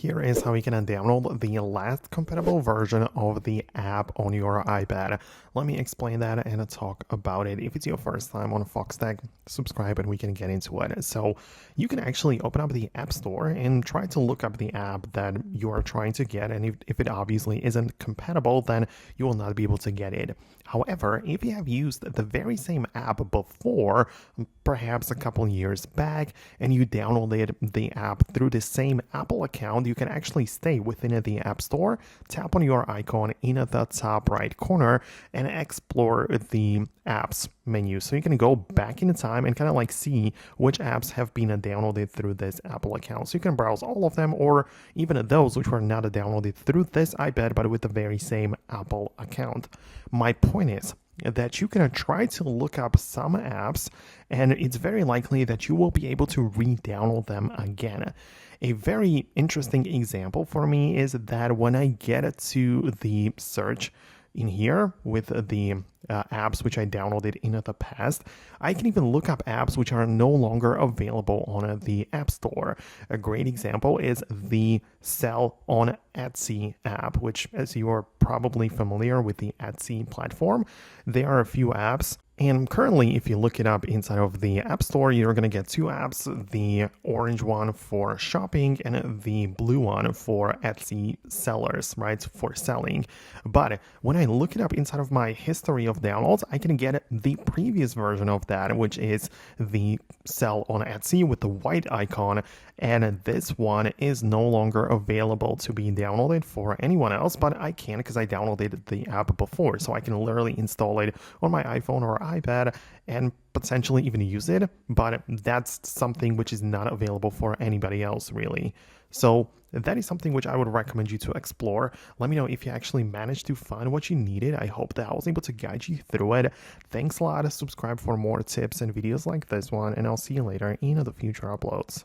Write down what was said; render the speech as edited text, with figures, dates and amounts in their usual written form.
here is how you can download the last compatible version of the app on your iPad. Let me explain that and talk about it. If it's your first time on Foxtecc, subscribe and we can get into it. So you can actually open up the App Store and try to look up the app that you are trying to get. And if it obviously isn't compatible, then you will not be able to get it. However, if you have used the very same app before, perhaps a couple years back, and you downloaded the app through the same Apple account, you can actually stay within the App Store, tap on your icon in the top right corner, and explore the apps menu. So you can go back in time and kind of like see which apps have been downloaded through this Apple account. So you can browse all of them, or even those which were not downloaded through this iPad but with the very same Apple account. My point is that you can try to look up some apps, and it's very likely that you will be able to re-download them again. A very interesting example for me is that when I get to the search in here with the apps which I downloaded in the past, I can even look up apps which are no longer available on the App Store. A great example is the Sell on Etsy app, which, as you are probably familiar with the Etsy platform, there are a few apps. And currently, if you look it up inside of the App Store, you're going to get two apps, the orange one for shopping and the blue one for Etsy sellers, right, for selling. But when I look it up inside of my history of downloads, I can get the previous version of that, which is the Sell on Etsy with the white icon. And this one is no longer available to be downloaded for anyone else, but I can because I downloaded the app before. So I can literally install it on my iPhone or iPad and potentially even use it, but that's something which is not available for anybody else really. So that is something which I would recommend you to explore. Let me know if you actually managed to find what you needed. I hope that I was able to guide you through it. Thanks a lot. Subscribe for more tips and videos like this one, and I'll see you later in the future uploads.